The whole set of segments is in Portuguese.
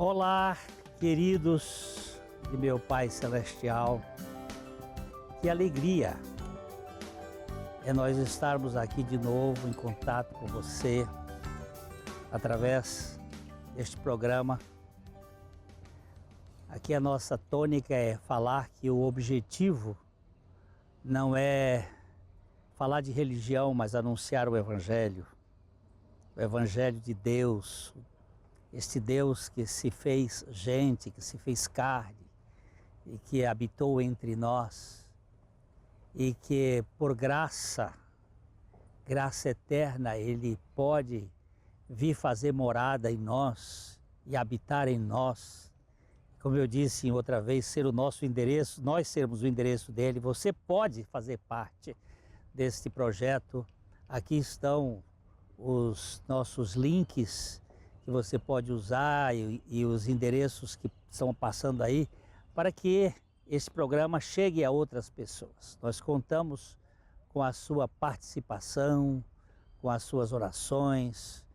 Olá, queridos de meu Pai Celestial, que alegria é nós estarmos aqui de novo em contato com você através deste programa. Aqui a nossa tônica é falar que o objetivo não é falar de religião, mas anunciar o Evangelho de Deus, este Deus que se fez gente, que se fez carne e que habitou entre nós e que por graça eterna, Ele pode vir fazer morada em nós e habitar em nós. Como eu disse outra vez, ser o nosso endereço, nós sermos o endereço dele. Você pode fazer parte deste projeto. Aqui estão os nossos links que você pode usar e os endereços que estão passando aí para que esse programa chegue a outras pessoas. Nós contamos com a sua participação, com as suas orações,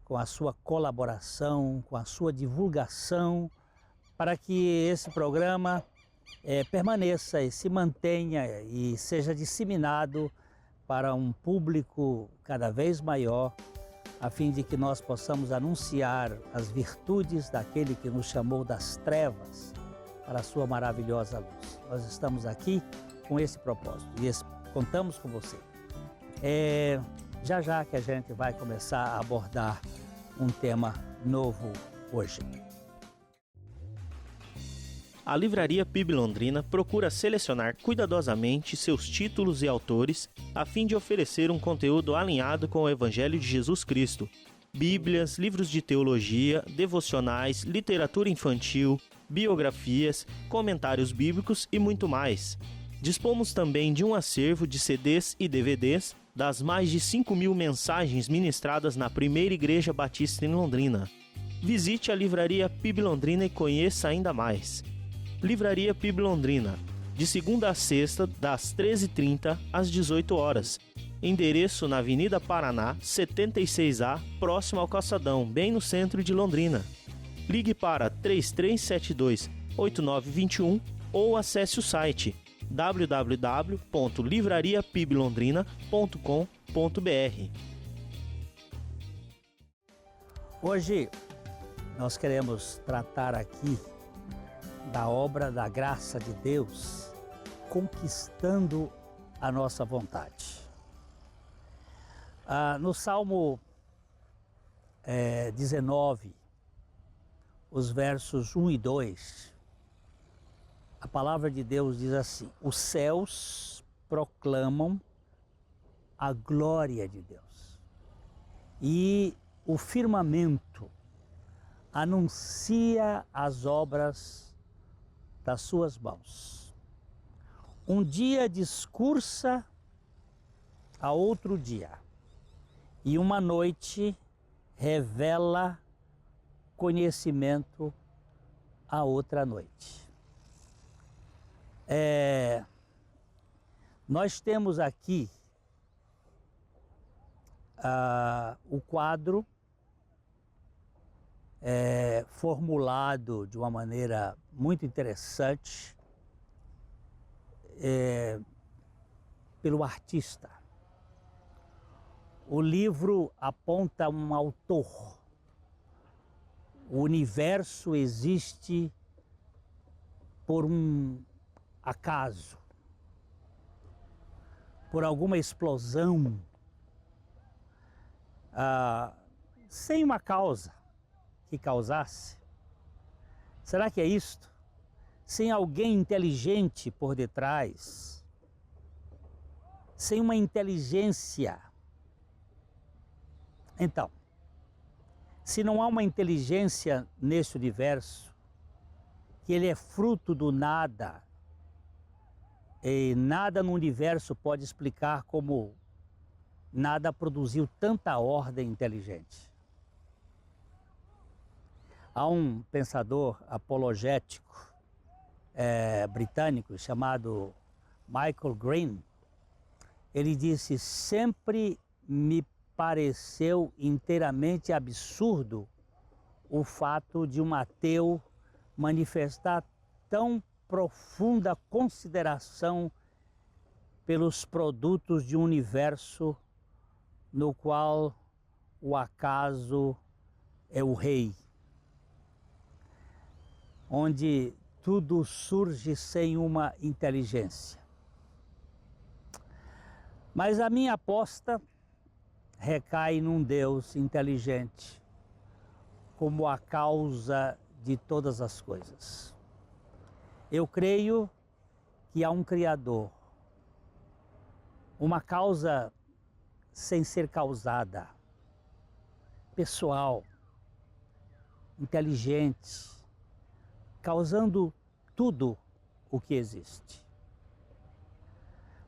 com a sua colaboração, com a sua divulgação, para que esse programa permaneça e se mantenha e seja disseminado para um público cada vez maior, a fim de que nós possamos anunciar as virtudes daquele que nos chamou das trevas para a sua maravilhosa luz. Nós estamos aqui com esse propósito e contamos com você. Já que a gente vai começar a abordar um tema novo hoje. A Livraria PIB Londrina procura selecionar cuidadosamente seus títulos e autores a fim de oferecer um conteúdo alinhado com o Evangelho de Jesus Cristo. Bíblias, livros de teologia, devocionais, literatura infantil, biografias, comentários bíblicos e muito mais. Dispomos também de um acervo de CDs e DVDs das mais de 5.000 mensagens ministradas na Primeira Igreja Batista em Londrina. Visite a Livraria PIB Londrina e conheça ainda mais. Livraria PIB Londrina, de segunda a sexta, das 13h30 às 18 horas. Endereço na Avenida Paraná, 76A, próximo ao Calçadão, bem no centro de Londrina. Ligue para 3372-8921 ou acesse o site www.livrariapiblondrina.com.br. Hoje nós queremos tratar aqui da obra da graça de Deus, conquistando a nossa vontade. No Salmo 19, os versos 1 e 2, a palavra de Deus diz assim: os céus proclamam a glória de Deus e o firmamento anuncia as obras das suas mãos. Um dia discursa a outro dia, e uma noite revela conhecimento a outra noite. Nós temos aqui o quadro formulado de uma maneira muito interessante pelo artista. O livro aponta um autor. O universo existe por um acaso, por alguma explosão, sem uma causa que causasse. Será que é isto? Sem alguém inteligente por detrás, sem uma inteligência. Então, se não há uma inteligência nesse universo, que ele é fruto do nada, e nada no universo pode explicar como nada produziu tanta ordem inteligente. Há um pensador apologético britânico chamado Michael Green. Ele disse: sempre me pareceu inteiramente absurdo o fato de um ateu manifestar tão profunda consideração pelos produtos de um universo no qual o acaso é o rei, onde tudo surge sem uma inteligência. Mas a minha aposta recai num Deus inteligente, como a causa de todas as coisas. Eu creio que há um Criador, uma causa sem ser causada, pessoal, inteligente, causando tudo o que existe.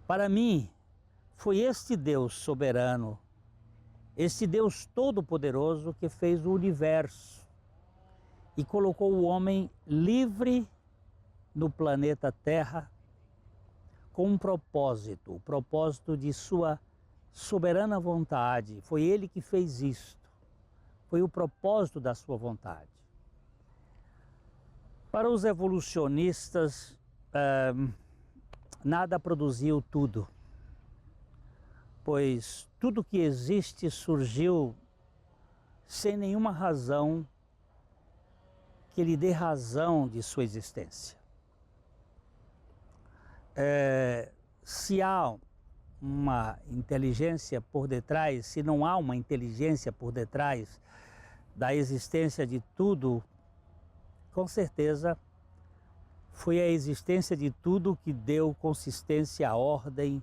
Para mim, foi este Deus soberano, este Deus todo-poderoso que fez o universo e colocou o homem livre no planeta Terra com um propósito, o propósito de sua soberana vontade. Foi ele que fez isto, foi o propósito da sua vontade. Para os evolucionistas, nada produziu tudo, pois tudo que existe surgiu sem nenhuma razão que lhe dê razão de sua existência. Se há uma inteligência por detrás, se não há uma inteligência por detrás da existência de tudo, com certeza foi a existência de tudo que deu consistência à ordem,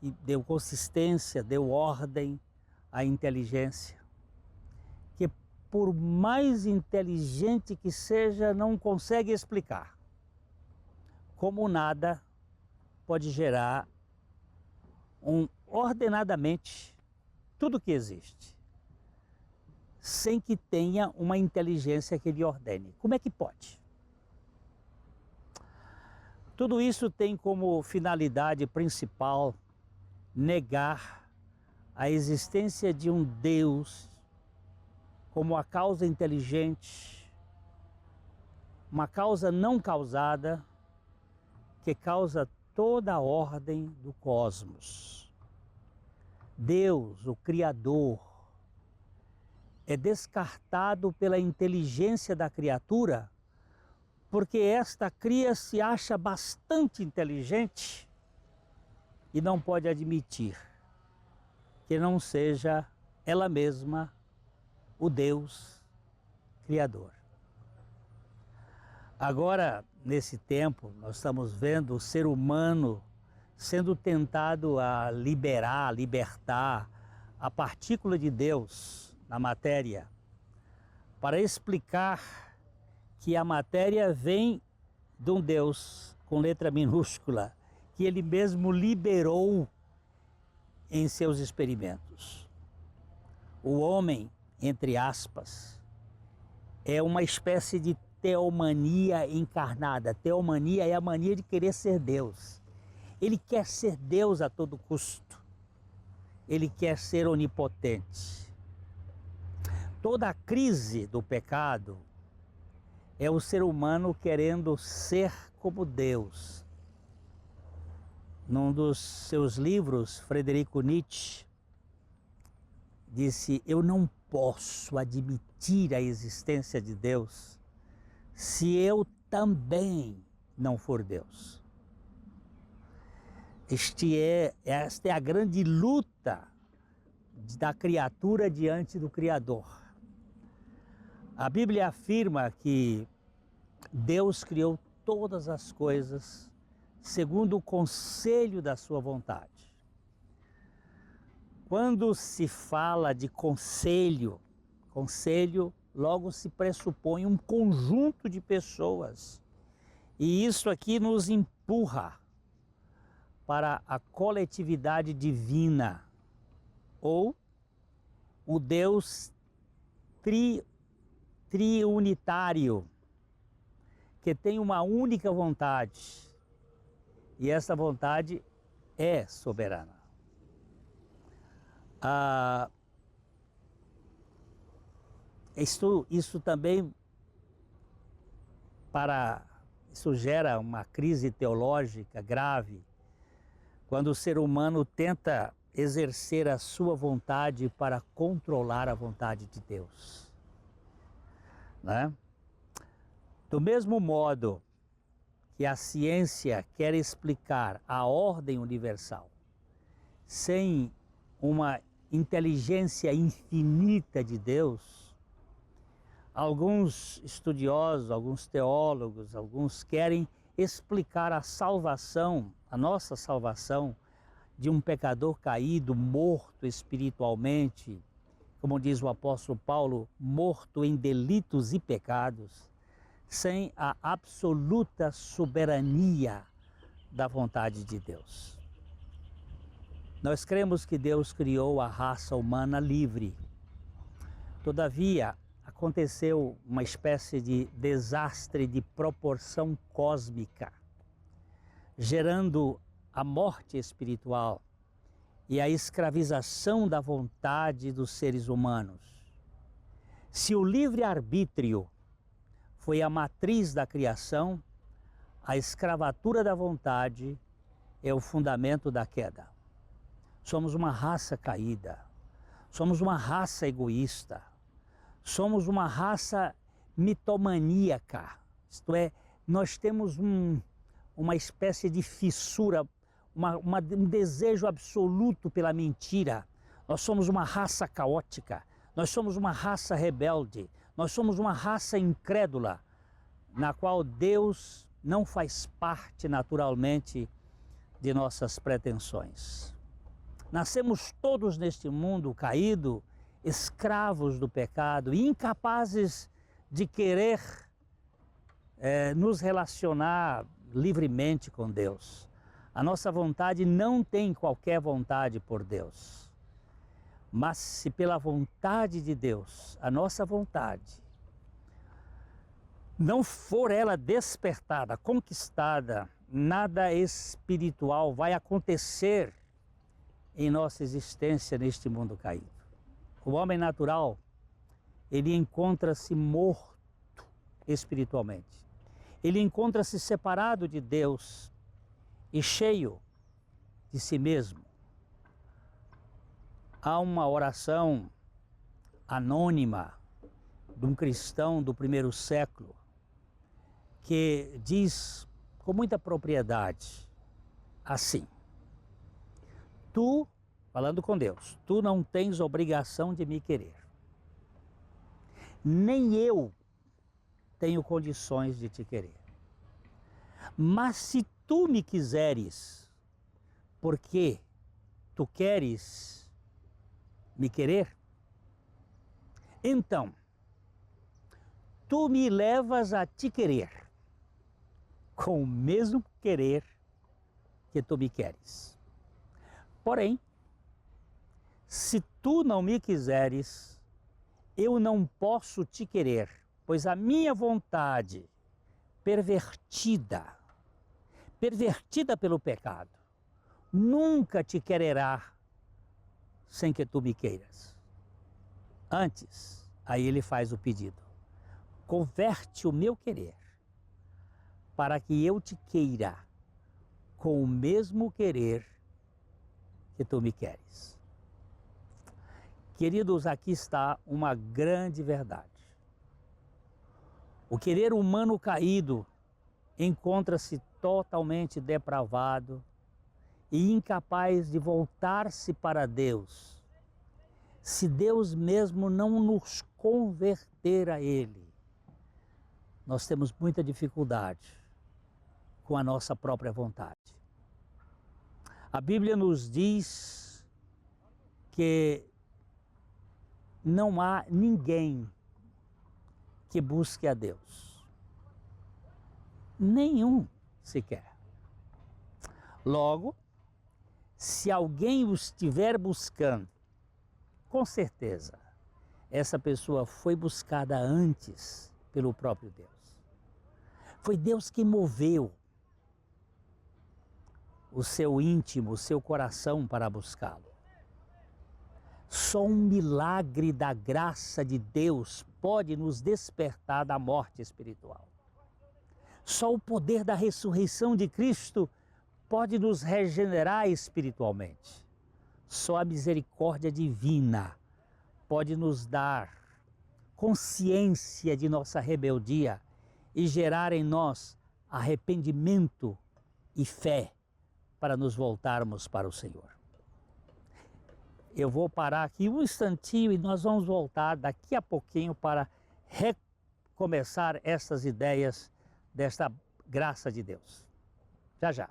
e deu consistência, deu ordem à inteligência, que por mais inteligente que seja, não consegue explicar como nada pode gerar ordenadamente tudo que existe, sem que tenha uma inteligência que lhe ordene. Como é que pode? Tudo isso tem como finalidade principal negar a existência de um Deus como a causa inteligente, uma causa não causada, que causa toda a ordem do cosmos. Deus, o Criador, é descartado pela inteligência da criatura, porque esta cria se acha bastante inteligente e não pode admitir que não seja ela mesma o Deus Criador. Agora, nesse tempo, nós estamos vendo o ser humano sendo tentado a libertar a partícula de Deus na matéria, para explicar que a matéria vem de um Deus com letra minúscula, que ele mesmo liberou em seus experimentos. O homem, entre aspas, é uma espécie de teomania encarnada. Teomania é a mania de querer ser Deus. Ele quer ser Deus a todo custo. Ele quer ser onipotente. Toda a crise do pecado é o ser humano querendo ser como Deus. Num dos seus livros, Frederico Nietzsche disse: eu não posso admitir a existência de Deus se eu também não for Deus. Esta é a grande luta da criatura diante do Criador. A Bíblia afirma que Deus criou todas as coisas segundo o conselho da sua vontade. Quando se fala de conselho, logo se pressupõe um conjunto de pessoas. E isso aqui nos empurra para a coletividade divina, ou o Deus triunitário, que tem uma única vontade, e essa vontade é soberana. Isso também isso gera uma crise teológica grave, quando o ser humano tenta exercer a sua vontade para controlar a vontade de Deus, né? Do mesmo modo que a ciência quer explicar a ordem universal sem uma inteligência infinita de Deus, alguns estudiosos, alguns teólogos, alguns querem explicar a salvação, a nossa salvação, de um pecador caído, morto espiritualmente, como diz o apóstolo Paulo, morto em delitos e pecados, sem a absoluta soberania da vontade de Deus. Nós cremos que Deus criou a raça humana livre. Todavia, aconteceu uma espécie de desastre de proporção cósmica, gerando a morte espiritual e a escravização da vontade dos seres humanos. Se o livre-arbítrio foi a matriz da criação, a escravatura da vontade é o fundamento da queda. Somos uma raça caída, somos uma raça egoísta, somos uma raça mitomaníaca, isto é, nós temos uma espécie de fissura, um desejo absoluto pela mentira. Nós somos uma raça caótica, nós somos uma raça rebelde, nós somos uma raça incrédula, na qual Deus não faz parte naturalmente de nossas pretensões. Nascemos todos neste mundo caído, escravos do pecado e incapazes de querer nos relacionar livremente com Deus. A nossa vontade não tem qualquer vontade por Deus. Mas se pela vontade de Deus, a nossa vontade, não for ela despertada, conquistada, nada espiritual vai acontecer em nossa existência neste mundo caído. O homem natural, ele encontra-se morto espiritualmente. Ele encontra-se separado de Deus e cheio de si mesmo. Há uma oração anônima de um cristão do primeiro século que diz com muita propriedade assim: tu, falando com Deus, tu não tens obrigação de me querer, nem eu tenho condições de te querer. Mas se tu me quiseres, porque tu queres me querer, então tu me levas a te querer com o mesmo querer que tu me queres. Porém, se tu não me quiseres, eu não posso te querer, pois a minha vontade pervertida pelo pecado, nunca te quererá sem que tu me queiras. Antes, aí ele faz o pedido: converte o meu querer para que eu te queira com o mesmo querer que tu me queres. Queridos, aqui está uma grande verdade. O querer humano caído encontra-se totalmente depravado e incapaz de voltar-se para Deus, se Deus mesmo não nos converter a Ele. Nós temos muita dificuldade com a nossa própria vontade. A Bíblia nos diz que não há ninguém que busque a Deus. Nenhum sequer. Logo, se alguém o estiver buscando, com certeza, essa pessoa foi buscada antes pelo próprio Deus. Foi Deus que moveu o seu íntimo, o seu coração para buscá-lo. Só um milagre da graça de Deus pode nos despertar da morte espiritual. Só o poder da ressurreição de Cristo pode nos regenerar espiritualmente. Só a misericórdia divina pode nos dar consciência de nossa rebeldia e gerar em nós arrependimento e fé para nos voltarmos para o Senhor. Eu vou parar aqui um instantinho e nós vamos voltar daqui a pouquinho para recomeçar essas ideias desta graça de Deus. Já, já.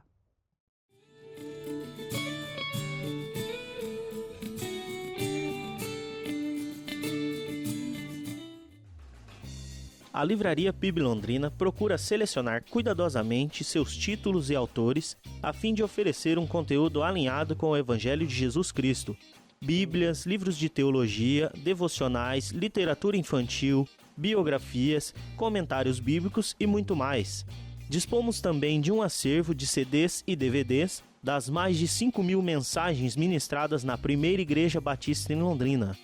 A Livraria PIB Londrina procura selecionar cuidadosamente seus títulos e autores a fim de oferecer um conteúdo alinhado com o Evangelho de Jesus Cristo. Bíblias, livros de teologia, devocionais, literatura infantil, biografias, comentários bíblicos e muito mais. Dispomos também de um acervo de CDs e DVDs das mais de 5.000 mensagens ministradas na Primeira Igreja Batista em Londrina.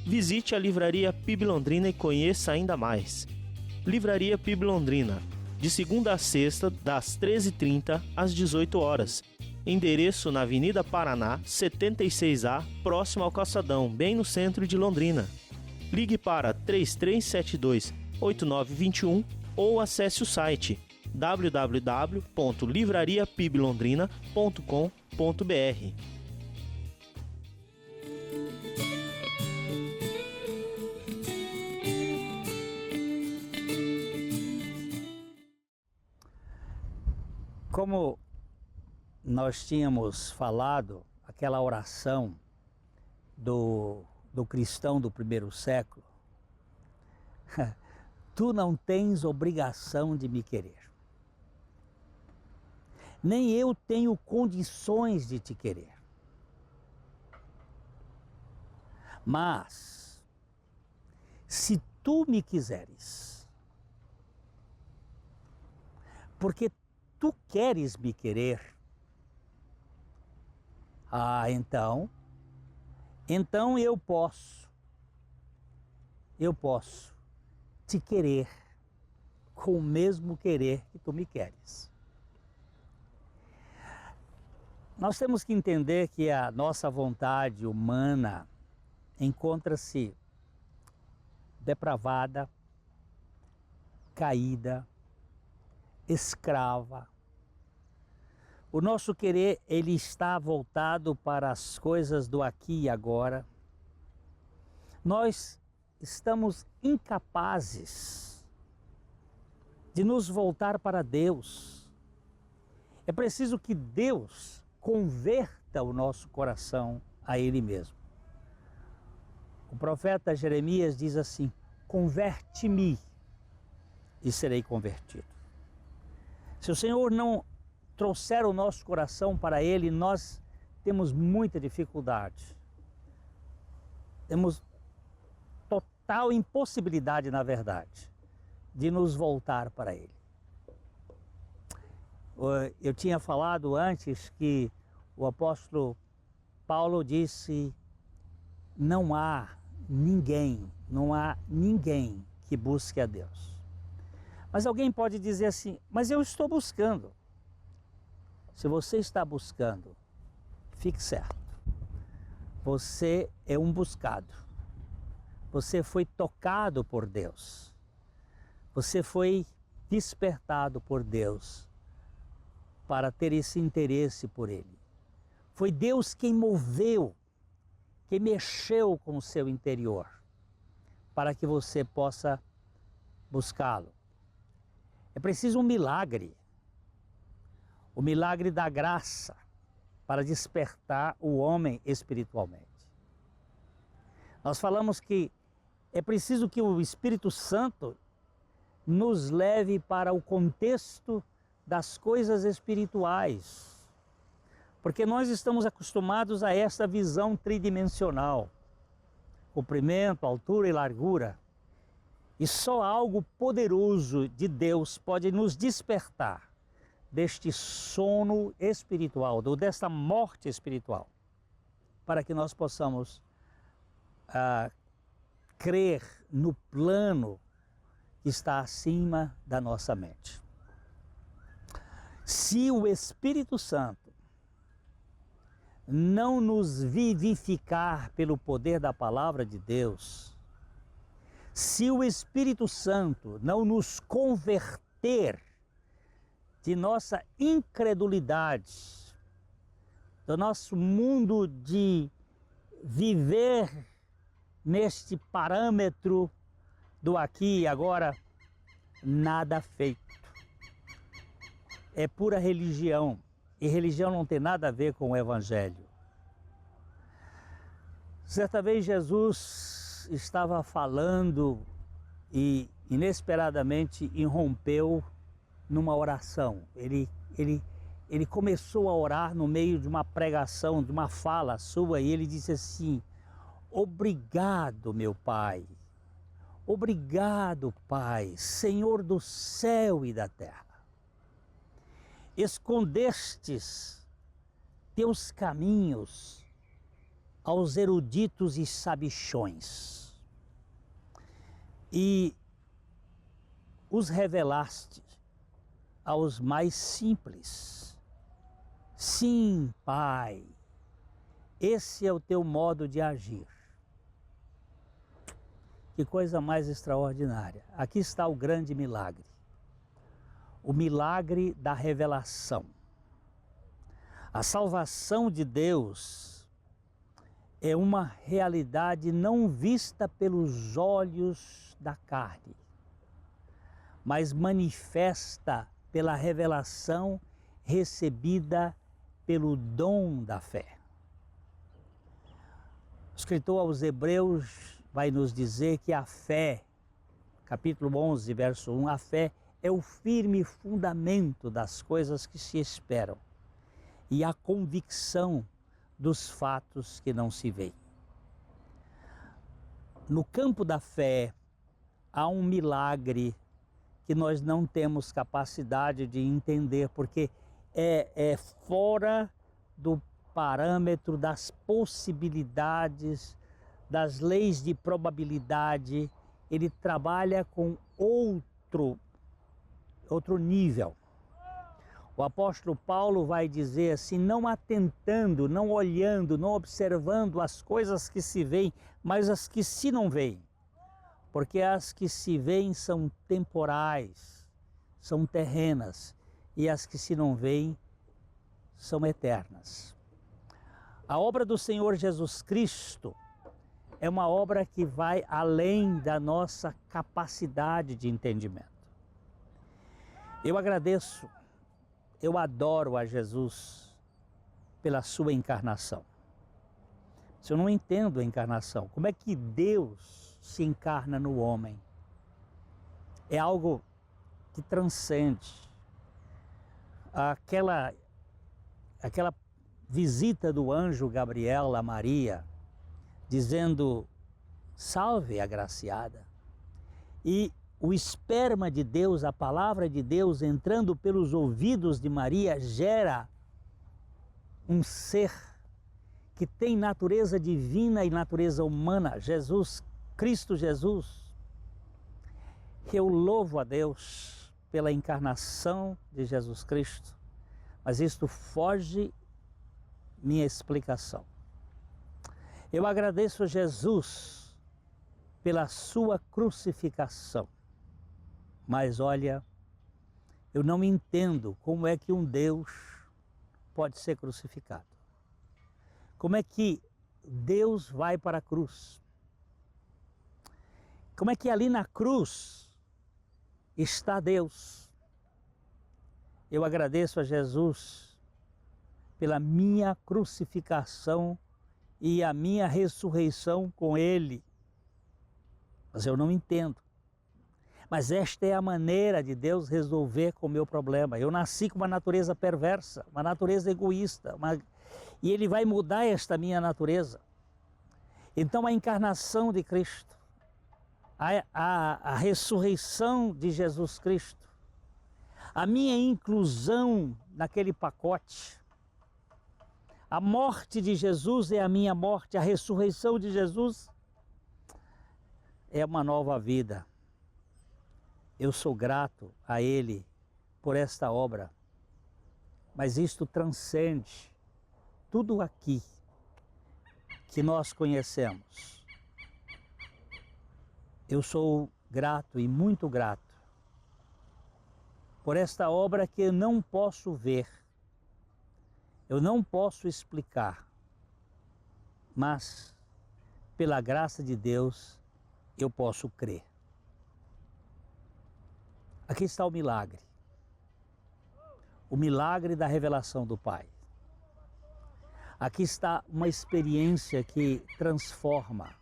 Visite a Livraria PIB Londrina e conheça ainda mais. Livraria PIB Londrina, de segunda a sexta, das 13h30 às 18h. Endereço na Avenida Paraná, 76A, próximo ao Calçadão, bem no centro de Londrina. Ligue para 3372-8921 ou acesse o site www.livrariapiblondrina.com.br. Como nós tínhamos falado, aquela oração do cristão do primeiro século, tu não tens obrigação de me querer, nem eu tenho condições de te querer, mas se tu me quiseres, porque tu queres me querer, então eu posso te querer com o mesmo querer que tu me queres. Nós temos que entender que a nossa vontade humana encontra-se depravada, caída, escrava. O nosso querer, ele está voltado para as coisas do aqui e agora. Nós estamos incapazes de nos voltar para Deus. É preciso que Deus converta o nosso coração a Ele mesmo. O profeta Jeremias diz assim: converte-me e serei convertido. Se o Senhor não trouxer o nosso coração para Ele, nós temos muita dificuldade. Temos total impossibilidade, na verdade, de nos voltar para Ele. Eu tinha falado antes que o apóstolo Paulo disse: não há ninguém que busque a Deus. Mas alguém pode dizer assim: mas eu estou buscando. Se você está buscando, fique certo. Você é um buscado. Você foi tocado por Deus. Você foi despertado por Deus para ter esse interesse por Ele. Foi Deus quem moveu, quem mexeu com o seu interior, para que você possa buscá-lo. É preciso um milagre. O milagre da graça para despertar o homem espiritualmente. Nós falamos que é preciso que o Espírito Santo nos leve para o contexto das coisas espirituais, porque nós estamos acostumados a esta visão tridimensional, comprimento, altura e largura, e só algo poderoso de Deus pode nos despertar deste sono espiritual, desta morte espiritual, para que nós possamos crer no plano que está acima da nossa mente. Se o Espírito Santo não nos vivificar pelo poder da palavra de Deus, se o Espírito Santo não nos converter de nossa incredulidade, do nosso mundo de viver neste parâmetro do aqui e agora, nada feito. É pura religião, e religião não tem nada a ver com o Evangelho. Certa vez Jesus estava falando e inesperadamente irrompeu numa oração. Ele começou a orar no meio de uma pregação, de uma fala sua, e ele disse assim: obrigado, meu Pai. Obrigado, Pai, Senhor do céu e da terra. Escondestes teus caminhos aos eruditos e sabichões e os revelaste aos mais simples. Sim, Pai, esse é o teu modo de agir. Que coisa mais extraordinária. Aqui está o grande milagre. O milagre da revelação. A salvação de Deus é uma realidade não vista pelos olhos da carne, mas manifesta pela revelação recebida pelo dom da fé. O escritor aos Hebreus vai nos dizer que a fé, capítulo 11, verso 1, a fé é o firme fundamento das coisas que se esperam e a convicção dos fatos que não se veem. No campo da fé, há um milagre que nós não temos capacidade de entender, porque é fora do parâmetro das possibilidades, das leis de probabilidade. Ele trabalha com outro nível. O apóstolo Paulo vai dizer assim: não atentando, não olhando, não observando as coisas que se veem, mas as que se não veem. Porque as que se veem são temporais, são terrenas, e as que se não veem são eternas. A obra do Senhor Jesus Cristo é uma obra que vai além da nossa capacidade de entendimento. Eu agradeço, eu adoro a Jesus pela sua encarnação. Se eu não entendo a encarnação, como é que Deus se encarna no homem? É algo que transcende. Aquela visita do anjo Gabriel a Maria, dizendo: salve, agraciada. E o esperma de Deus, a palavra de Deus, entrando pelos ouvidos de Maria, gera um ser que tem natureza divina e natureza humana, Jesus, Cristo Jesus. Eu louvo a Deus pela encarnação de Jesus Cristo, mas isto foge minha explicação. Eu agradeço a Jesus pela sua crucificação, mas olha, eu não entendo como é que um Deus pode ser crucificado. Como é que Deus vai para a cruz? Como é que ali na cruz está Deus? Eu agradeço a Jesus pela minha crucificação e a minha ressurreição com Ele. Mas eu não entendo. Mas esta é a maneira de Deus resolver com o meu problema. Eu nasci com uma natureza perversa, uma natureza egoísta, e Ele vai mudar esta minha natureza. Então a encarnação de Cristo, a ressurreição de Jesus Cristo, a minha inclusão naquele pacote, a morte de Jesus é a minha morte, a ressurreição de Jesus é uma nova vida. Eu sou grato a Ele por esta obra, mas isto transcende tudo aqui que nós conhecemos. Eu sou grato e muito grato por esta obra que eu não posso ver, eu não posso explicar, mas pela graça de Deus eu posso crer. Aqui está o milagre da revelação do Pai. Aqui está uma experiência que transforma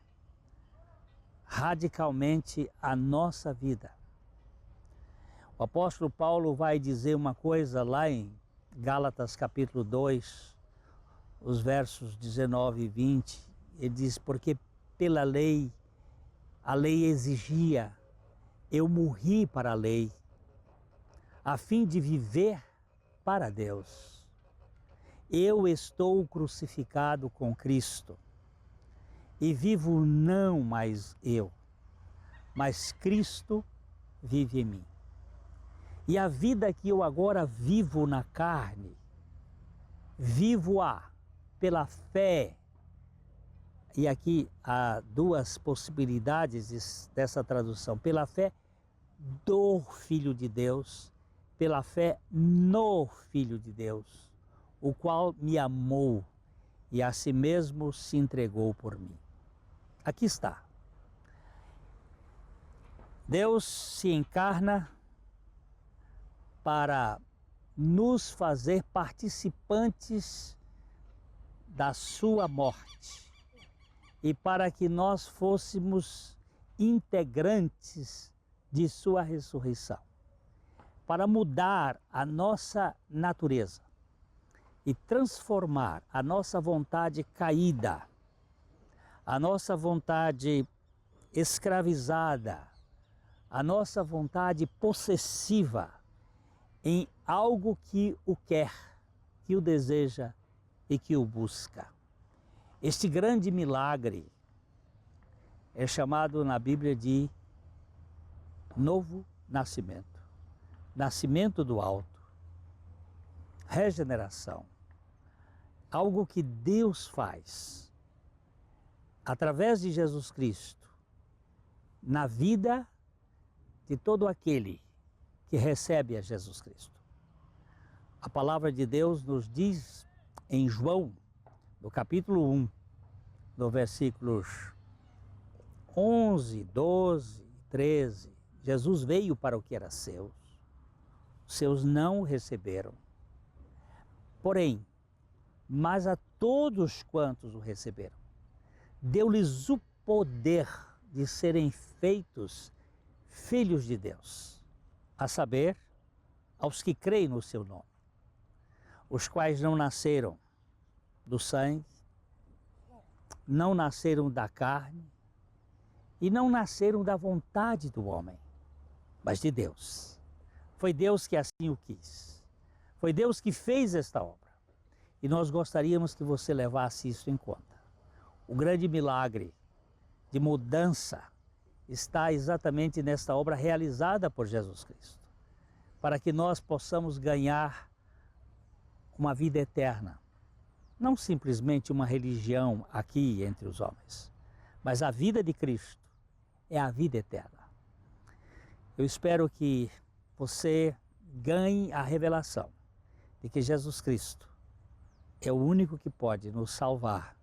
radicalmente a nossa vida. O apóstolo Paulo vai dizer uma coisa lá em Gálatas capítulo 2, os versos 19 e 20. Ele diz, porque pela lei, a lei exigia, eu morri para a lei, a fim de viver para Deus. Eu estou crucificado com Cristo e vivo não mais eu, mas Cristo vive em mim. E a vida que eu agora vivo na carne, vivo-a pela fé. E aqui há duas possibilidades dessa tradução. Pela fé do Filho de Deus, pela fé no Filho de Deus, o qual me amou e a si mesmo se entregou por mim. Aqui está. Deus se encarna para nos fazer participantes da sua morte e para que nós fôssemos integrantes de sua ressurreição, para mudar a nossa natureza e transformar a nossa vontade caída, a nossa vontade escravizada, a nossa vontade possessiva em algo que o quer, que o deseja e que o busca. Este grande milagre é chamado na Bíblia de novo nascimento, nascimento do alto, regeneração, algo que Deus faz através de Jesus Cristo na vida de todo aquele que recebe a Jesus Cristo. A palavra de Deus nos diz em João, no capítulo 1, no versículos 11, 12, 13, Jesus veio para o que era seus, os seus não o receberam. Porém, mas a todos quantos o receberam, deu-lhes o poder de serem feitos filhos de Deus, a saber, aos que creem no seu nome, os quais não nasceram do sangue, não nasceram da carne e não nasceram da vontade do homem, mas de Deus. Foi Deus que assim o quis. Foi Deus que fez esta obra. E nós gostaríamos que você levasse isso em conta. O grande milagre de mudança está exatamente nesta obra realizada por Jesus Cristo, para que nós possamos ganhar uma vida eterna. Não simplesmente uma religião aqui entre os homens, mas a vida de Cristo é a vida eterna. Eu espero que você ganhe a revelação de que Jesus Cristo é o único que pode nos salvar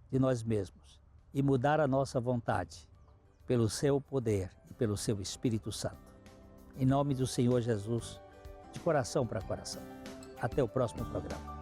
de nós mesmos e mudar a nossa vontade pelo seu poder e pelo seu Espírito Santo. Em nome do Senhor Jesus, de coração para coração. Até o próximo programa.